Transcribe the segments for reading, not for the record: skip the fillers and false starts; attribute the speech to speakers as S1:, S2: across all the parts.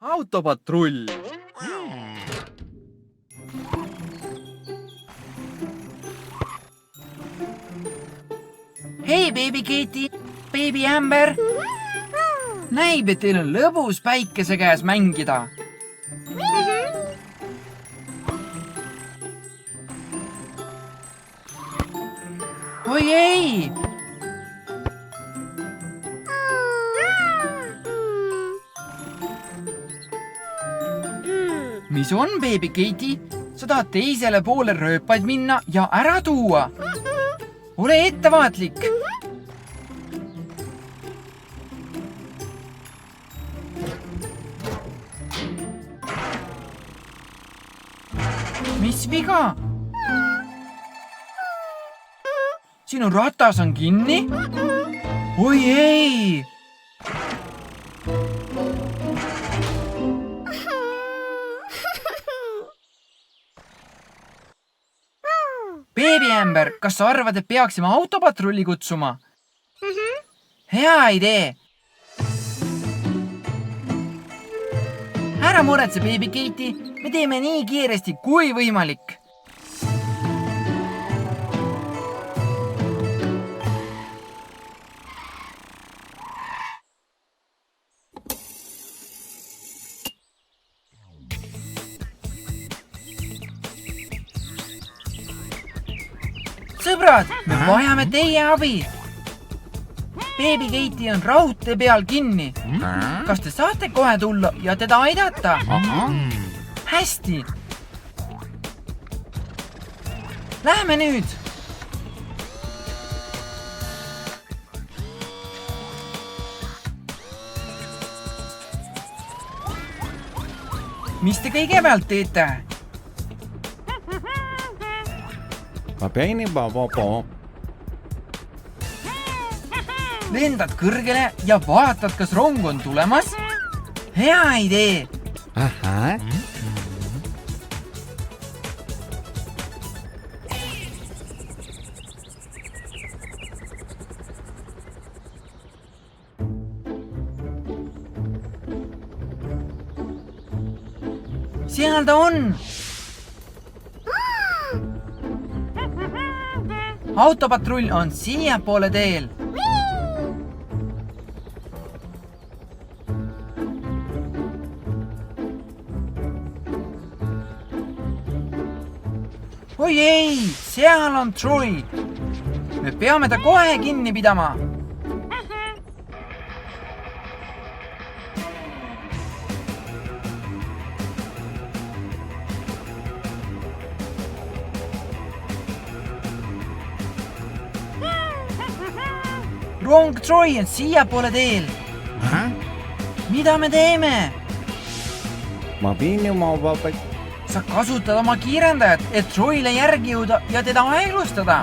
S1: autopatrull.
S2: Hei, Baby Katie, Baby Amber. Näib, et teil on lõbus päikese käes mängida. Oi ei! Mis on, Baby Katie? Sa tahad teisele poole rööpaid minna ja ära tuua. Ole ettevaatlik. Mis viga? Sinu ratas on kinni? Oi ei! Baby Amber, kas sa arvad, et peaksime autopatrulli kutsuma? Hea idee! Ära muretse, Baby Katie, me teeme nii kiiresti kui võimalik. Sõbrad, me vajame teie abi. Baby Katie on raudtee peal kinni. Kas te saate kohe tulla ja teda aidata? Hästi. Lähme nüüd. Mis te kõigepealt teete? Lendad kõrgele ja vaatad, kas rong on tulemas? Hea idee! Seal ta on! Autopatrull on siia poole teel. Oi ei, seal on Troy. Me peame ta kohe kinni pidama. Rong Troy on siia poole teel. Mida me teeme? Sa kasutad oma kiirendajat, et Troyle järgi jõuda ja teda aeglustada.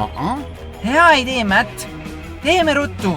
S2: Hea idee, Matt. Teeme ruttu.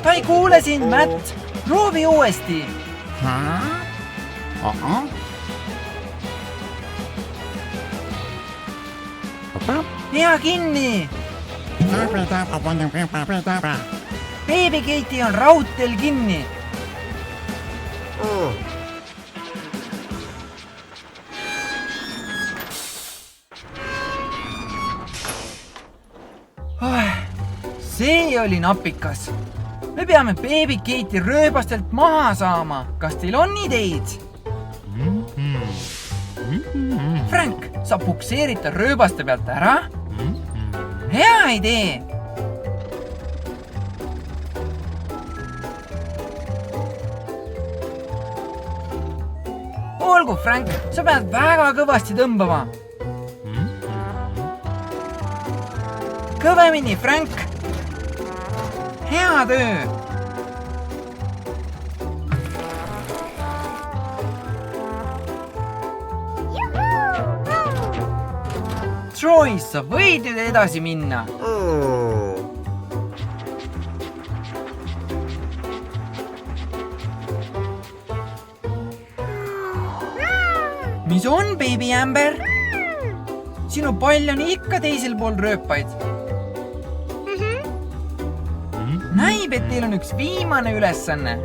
S2: Ta ei kuule sind, Matt. Proovi uuesti. Pea kinni. Baby Katie on raudteel kinni. See oli napikas. Me peame Baby Katie rööbastelt maha saama. Kas teil on ideid? Frank, sa pukseerid ta rööbaste pealt ära? Hea idee! Olgu, Frank, sa pead väga kõvasti tõmbama. Kõvemini, Frank! Hea töö! Troy, sa võid nüüd edasi minna. Mis on, Baby Amber? Sinu pall on ikka teisel pool rööpaid. Näib, et teil on üks viimane ülesanne.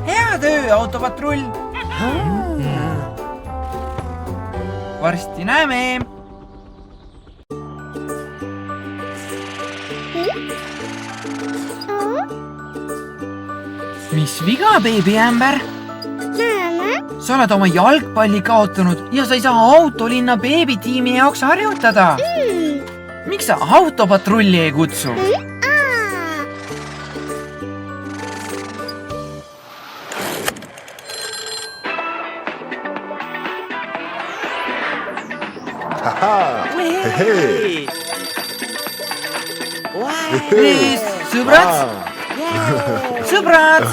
S2: Hea töö, autopatrull! Varsti näeme! Mis viga, Baby Amber? Sa oled oma jalgpalli kaotanud ja sa ei saa autolinna beebitiimi jaoks harjutada. Miks sa autopatrulli ei kutsu? Sõbrad! Sõbrad!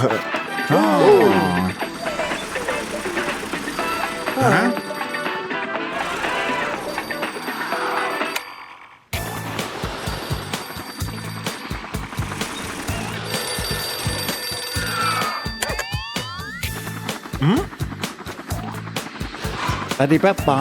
S1: Tadi Peppa.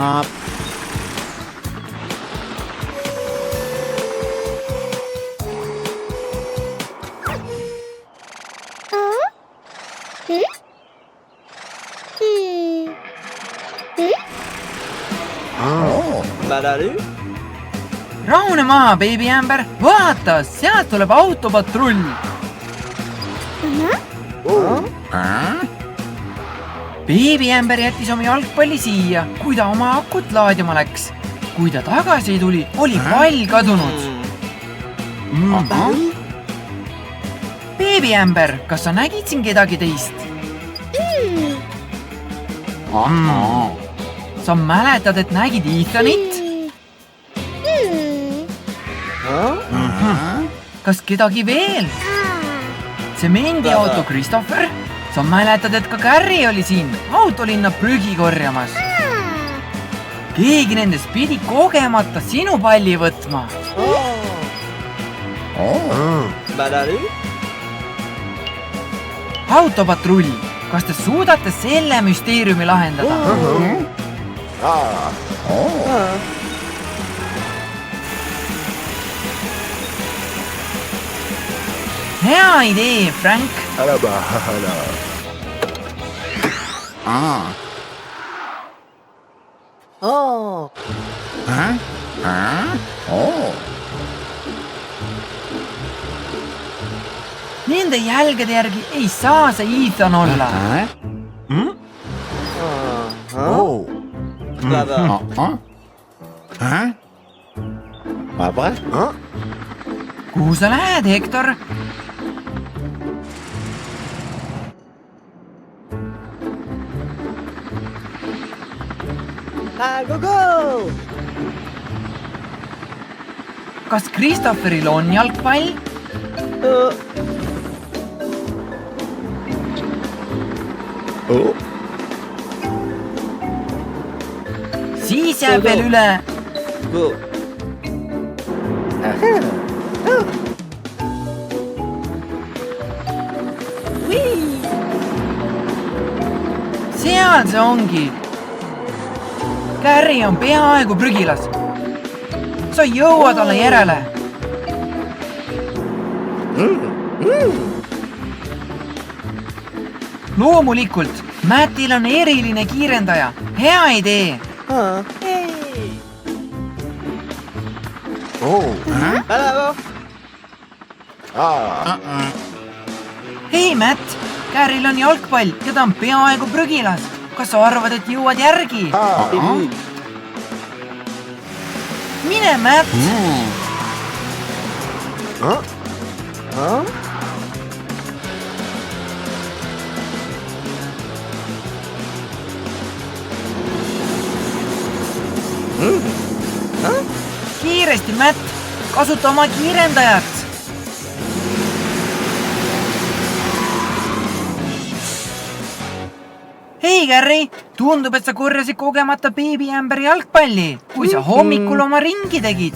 S2: Rahune maha, Baby Amber! Vaata, sealt tuleb autopatrull! Baby Amber jättis oma jalgpalli siia, kui ta oma akut laadima läks. Kui ta tagasi ei tuli, oli pall kadunud. Baby Amber, kas sa nägid siin kedagi teist? Sa mäletad, et nägid Ethanit? Kas kedagi veel? Tsemendiauto Christopher? Sa mäletad, et ka Carrie oli siin autolinna prügi korjamas. Keegi nendest pidi kogemata sinu palli võtma. Autopatrull, kas te suudate selle müsteeriumi lahendada? Hea idee, Frank! Nende jälgede järgi ei saa see Ethan olla. Kuhu sa lähed, Hector? Kas Christopheril on jalgpall? Siis jääb veel üle. Seal see ongi. Carrie on peaaegu prügilas. Sa jõuad alla järele. Loomulikult, Mattil on eriline kiirendaja. Hea idee. Hei, Matt. Carrie'l on jalgpall ja ta on peaaegu prügilas. Kas sa arvad, et jõuad järgi? Mine, Matt! kiiresti, Matt. Kasuta oma kiirendajat. Hei, Gary, tundub, et sa korjasid kogemata beebiämberi jalgpalli, kui sa hommikul oma ringi tegid.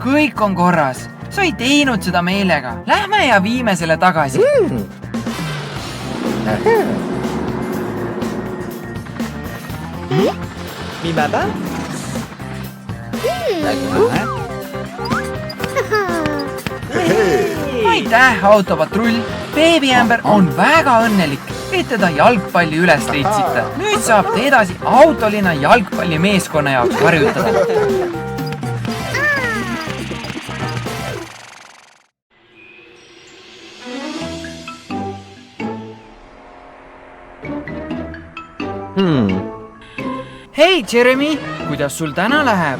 S2: Kõik on korras. Sa ei teinud seda meelega. Lähme ja viime selle tagasi.
S1: Mimaba?
S2: Aitäh, autopatrull. Beebiämber on väga õnnelik, et teda jalgpalli üles leidsite. Nüüd saab ta edasi autolinna jalgpallimeeskonna jaoks harjutada. Hei, Jeremy, kuidas sul täna läheb?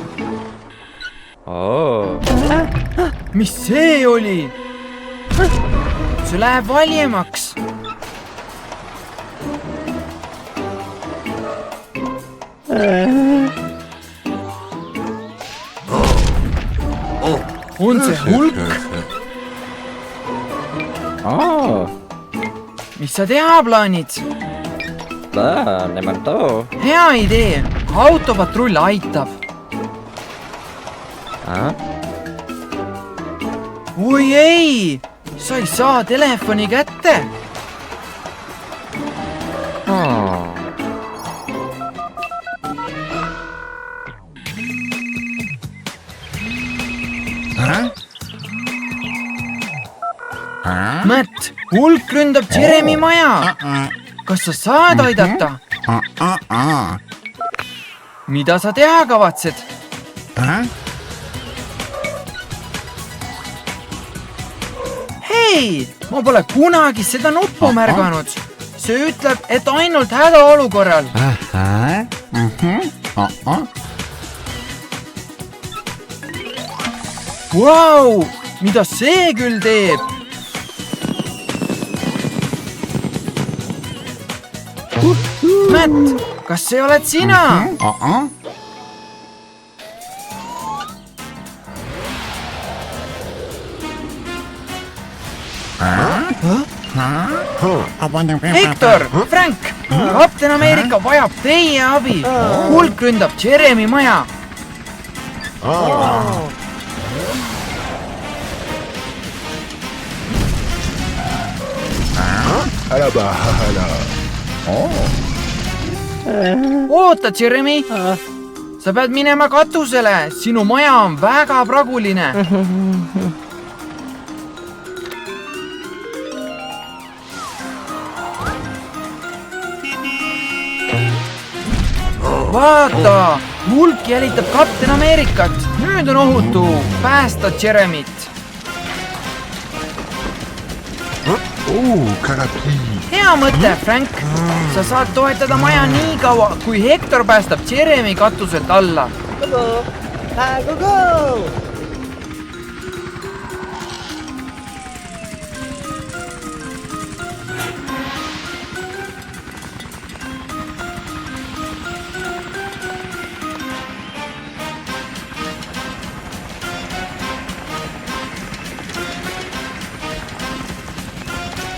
S2: Mis see oli? See läheb valjemaks. On see Hulk? Mis sa teha plaanid? Hea idee, autopatrull aitab. Oi ei, sa ei saa telefoni kätte. Matt, Hulk ründab Jeremy maja. Kas sa saad aidata? Mida sa teha kavatsed? Hei, ma pole kunagi seda nuppu märganud. See ütleb, et ainult hädaolukorral. Vau, mida see küll teeb? Matt, kas see oled sina? Hector, Frank, Kapten Ameerika vajab teie abi. Hulk ründab Jeremy maja. Oota, Jeremy. Sa pead minema katusele. Sinu maja on väga praguline. Vaata, Hulk jälitab Kapten Ameerikat. Nüüd on ohutu päästa Jeremyt. Hea mõte, Frank. Sa saad toetada maja nii kaua, kui Hector päästab Jeremy katuselt alla.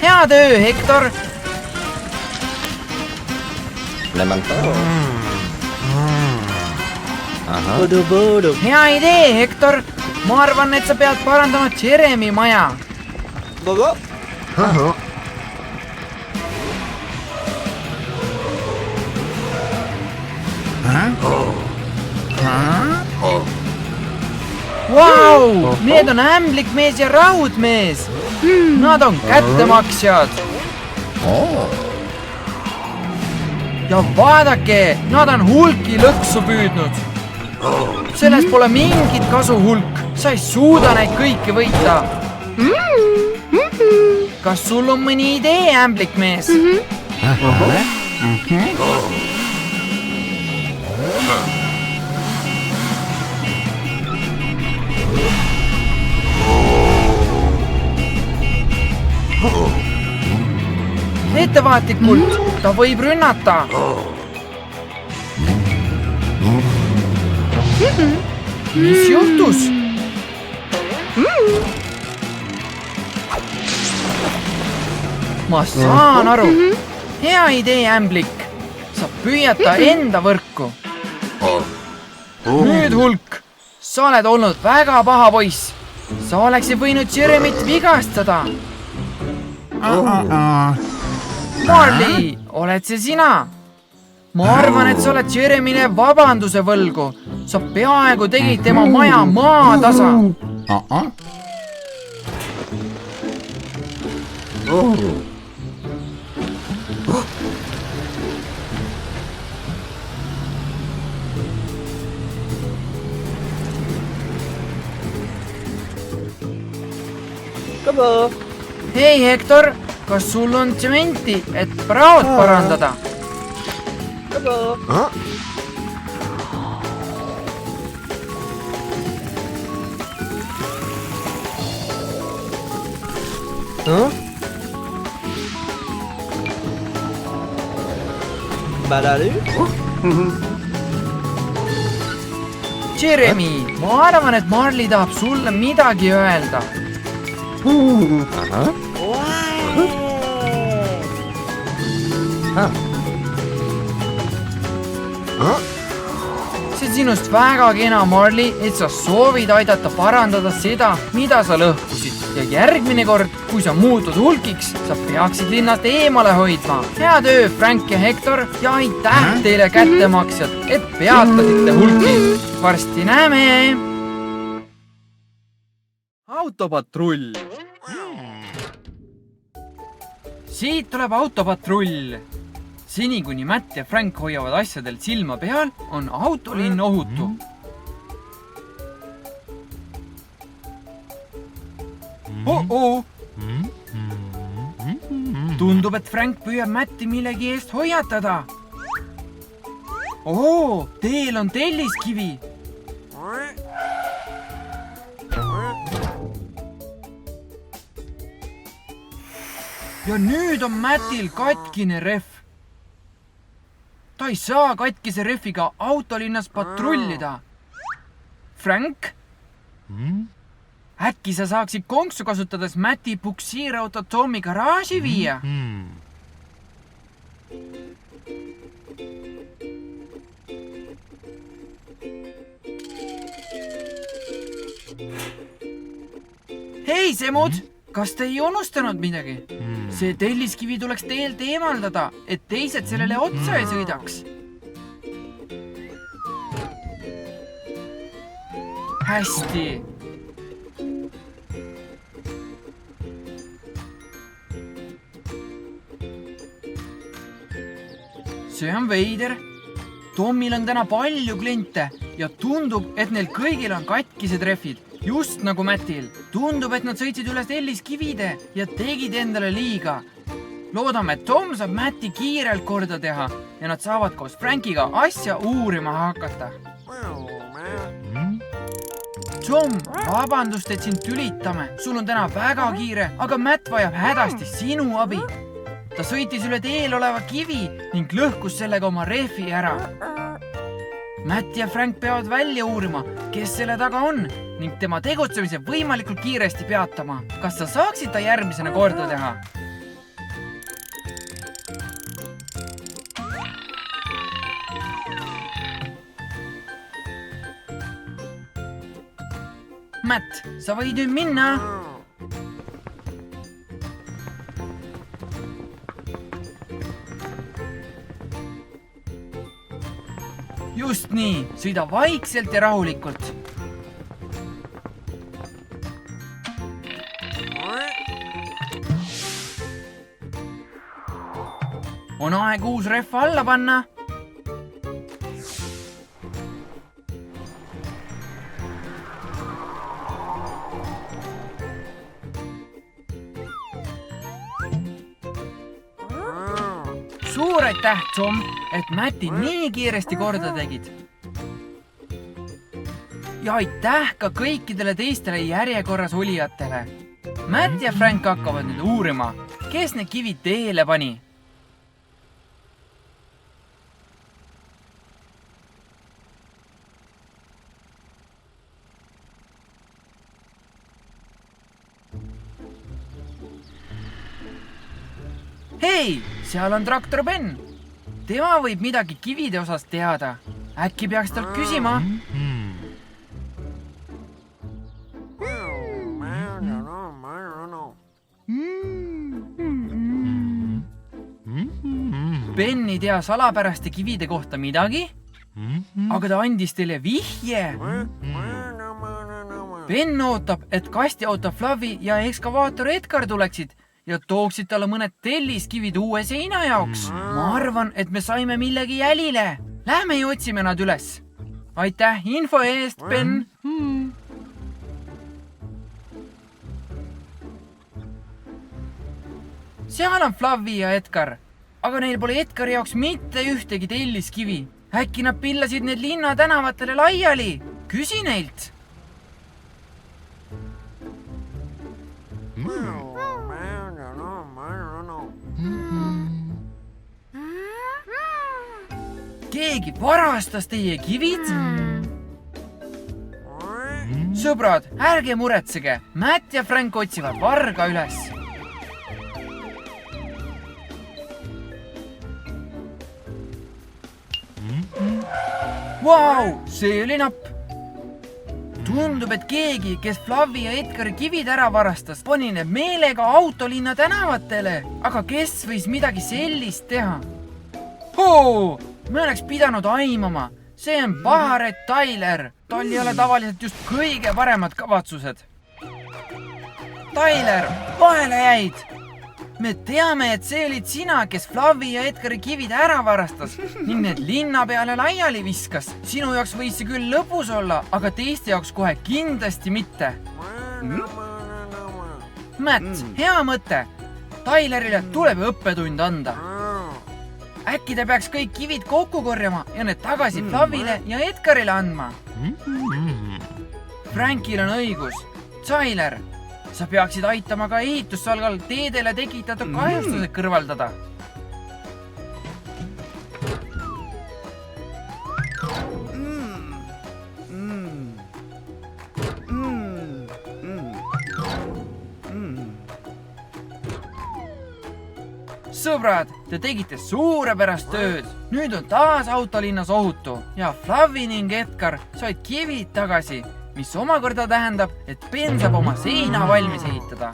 S2: Hea töö, Hector! Hea idee, Hector! Ma arvan, et sa pead parandama Jeremy maja. Vau! Need on ämblikmees ja raudmees! Nad on kättemaksjad. Ja vaadake, nad on Hulki lõksu püüdnud. Sellest pole mingit kasu, Hulk. Sa ei suuda neid kõiki võita. Kas sul on mõni idee, ämblikmees? Ettevaatlikult, ta võib rünnata. mis juhtus? Ma saan aru. Hea idee, ämblik. Sa püüad ta enda võrku. Nüüd Hulk, sa oled olnud väga paha poiss. Sa oleksid võinud Jeremyt vigastada. Marley, oled see sina? Ma arvan, et sa oled Jeremyle vabanduse võlgu. Sa peaaegu tegid tema maja maatasa. Hei, Hector, kas sul on tsementi, et praod parandada? Jeremy, ma arvan, et Marley tahab sulle midagi öelda. See sinust väga kena, Marley, et sa soovid aidata parandada seda, mida sa lõhkusid. Ja järgmine kord, kui sa muutud Hulkiks, sa peaksid linnast eemale hoidma. Hea töö, Frank ja Hector, ja aitäh teile kättemaksjad, et peatasite Hulki. Varsti näeme! Autopatrull. Siit tuleb autopatrull. Seni, kuni Matt ja Frank hoiavad asjadel silma peal, on autolinn ohutu. Tundub, et Frank püüab Matti millegi eest hoiatada. Teel on telliskivi. Ja nüüd on Mattil katkine rehv. Ta ei saa katkise rehviga autolinnas patrullida. Frank? Äkki sa saaksid konksu kasutades Matti puksiirauto Tommi garaaži viia? Hei, semud! Kas te ei unustanud midagi? See telliskivi tuleks teelt eemaldada, et teised sellele otsa ei sõidaks. Hästi. See on veider. Tommil on täna palju kliente ja tundub, et neil kõigil on katkised rehvid. Just nagu Mattil. Tundub, et nad sõitsid üles telliskivide ja tegid endale liiga. Loodame, et Tom saab Matti kiirelt korda teha ja nad saavad koos Frankiga asja uurima hakata. Tom, vabandust, et sind tülitame. Sul on täna väga kiire, aga Matt vajab hädasti sinu abi. Ta sõitis üle teel oleva kivi ning lõhkus sellega oma rehvi ära. Matt ja Frank peavad välja uurima, kes selle taga on ning tema tegutsemise võimalikult kiiresti peatama. Kas sa saaksid ta järgmisena korda teha? Matt, sa võid nüüd minna. Just nii, sõida vaikselt ja rahulikult. On aeg uus rehv alla panna. Suur aitäh, Tom, et Matti nii kiiresti korda tegid. Ja aitäh ka kõikidele teistele järjekorras olijatele. Matt ja Frank hakkavad nüüd uurima, kes need kivid teele pani. Hei, seal on traktor Ben. Tema võib midagi kivide osas teada. Äkki peaks talt küsima? Ben ei tea salapäraste kivide kohta midagi, aga ta andis teile vihje. Ben ootab, et kastiauto Fluffy ja ekskavaator Edgar tuleksid ja tooksid talle mõned telliskivid uue seina jaoks. Ma arvan, et me saime millegi jälile. Lähme ja otsime nad üles. Aitäh info eest, Ben. Seal on Fluffy ja Edgar, aga neil pole Edgari jaoks mitte ühtegi telliskivi. Äkki nad pillasid need linna tänavatele laiali. Küsi neilt. Keegi varastas teie kivid? Sõbrad, ärge muretsege. Matt ja Frank otsivad varga üles. Vau, see oli napp. Tundub, et keegi, kes Fluffy ja Edgari kivid ära varastas, pani need meelega autolinna tänavatele. Aga kes võis midagi sellist teha? Me oleks pidanud aimama. See on paharet Tyler. Tal ei ole tavaliselt just kõige paremad kavatsused. Tyler, vahele jäid. Me teame, et see olid sina, kes Fluffy ja Edgari kivid ära varastas ning need linna peale laiali viskas. Sinu jaoks võis see küll lõbus olla, aga teiste jaoks kohe kindlasti mitte. Matt, hea mõte. Tylerile tuleb õppetund anda. Äkki ta peaks kõik kivid kokku korjama ja need tagasi Fluffyle ja Edgarile andma. Frankil on õigus. Tyler, sa peaksid aitama ka ehitussalgal teedele tekitatud kahjustused kõrvaldada. Sõbrad, te tegite suurepärast tööd. Nüüd on taas autolinnas ohutu ja Fluffy ning Edgar said kivid tagasi, mis omakorda tähendab, et Ben saab oma seina valmis ehitada.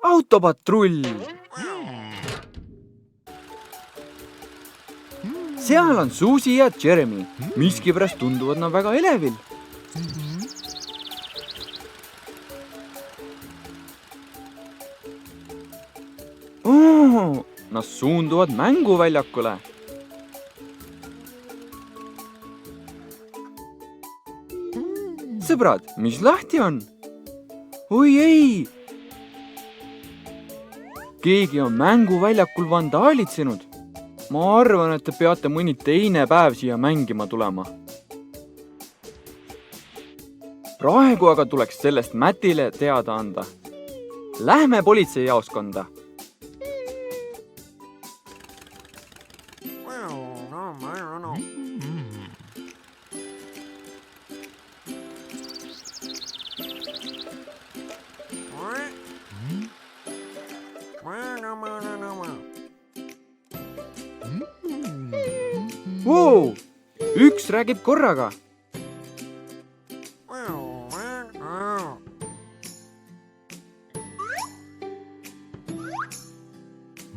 S1: Autopatrull! Seal on Susie ja Jeremy. Miskipärast tunduvad nad väga elevil. Nad suunduvad mänguväljakule. Sõbrad, mis lahti on? Oi ei! Keegi on mänguväljakul vandaalitsenud. Ma arvan, et te peate mõni teine päev siia mängima tulema. Praegu aga tuleks sellest Mattile teada anda. Lähme politseijaoskonda. Wow! Üks räägib korraga.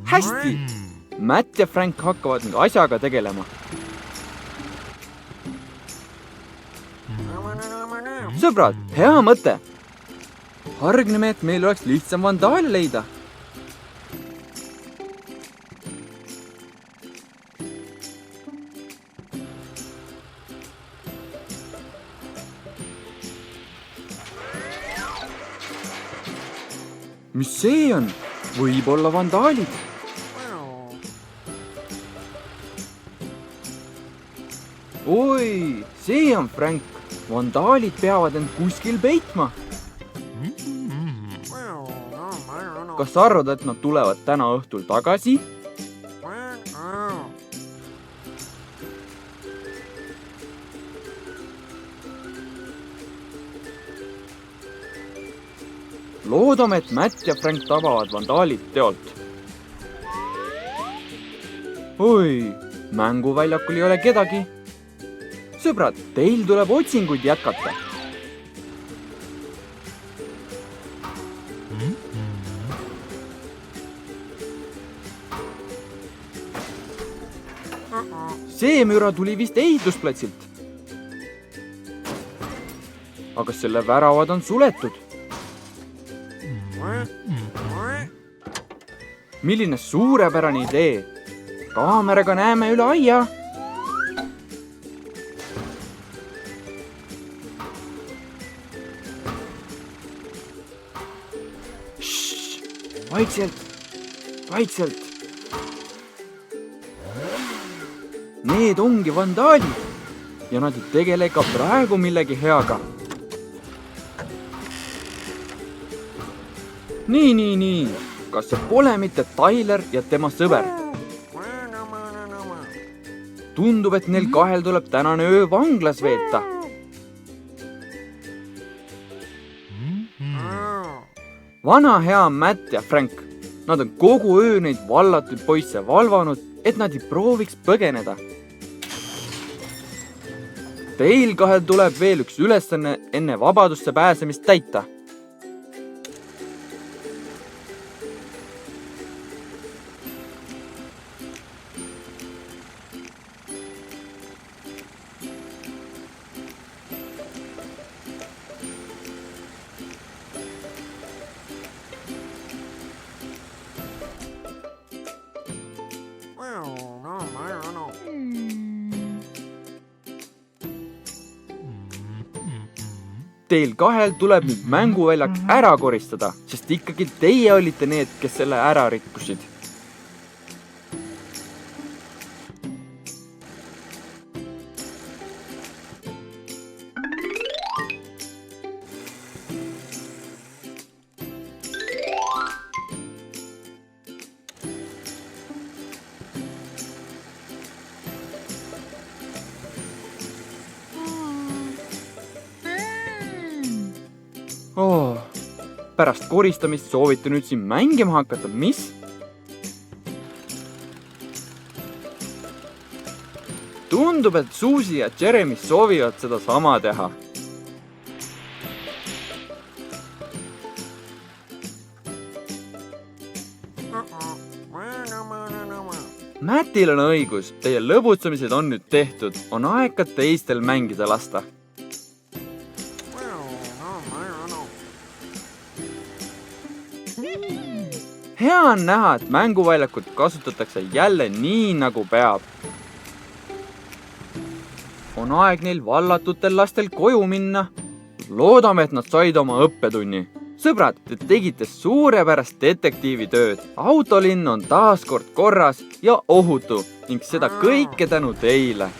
S1: Hästi! Matt ja Frank hakkavad nüüd asjaga tegelema. Sõbrad, hea mõte! Hargneme, et meil oleks lihtsam vandaali leida. Mis see on? Võib olla vandaalid. Oi, see on Frank. Vandaalid peavad end kuskil peitma. Kas sa arvad, et nad tulevad täna õhtul tagasi? Loodame, et Matt ja Frank tabavad vandaalid teolt. oi, mänguväljakul ei ole kedagi. Sõbrad, teil tuleb otsinguid jätkata. See müra tuli vist ehitusplatsilt. Aga selle väravad on suletud. Milline suurepärane idee. Kaameraga näeme üle aia. Vaikselt, vaikselt. Need ongi vandaalid ja nad ei tegele ka praegu millegi heaga. Nii. Kas see pole mitte Tyler ja tema sõber? Tundub, et neil kahel tuleb tänane öö vanglas veeta. Vana hea Matt ja Frank. Nad on kogu öö neid vallatud poisse valvanud, et nad ei prooviks põgeneda. Teil kahel tuleb veel üks ülesanne enne vabadusse pääsemist täita. Teil kahel tuleb nüüd mänguväljak ära koristada, sest ikkagi teie olite need, kes selle ära rikkusid. Pärast koristamist soovite nüüd siin mängima hakata, mis? Tundub, et Susie ja Jeremy soovivad seda sama teha. Mattil on õigus, teie lõbutsemised on nüüd tehtud, on aeg ka teistel mängida lasta. Hea on näha, et mänguväljakut kasutatakse jälle nii, nagu peab. On aeg neil vallatutel lastel koju minna. Loodame, et nad said oma õppetunni. Sõbrad, te tegite suurepärast detektiivitööd. Autolinn on taas kord korras ja ohutu ning seda kõike tänu teile.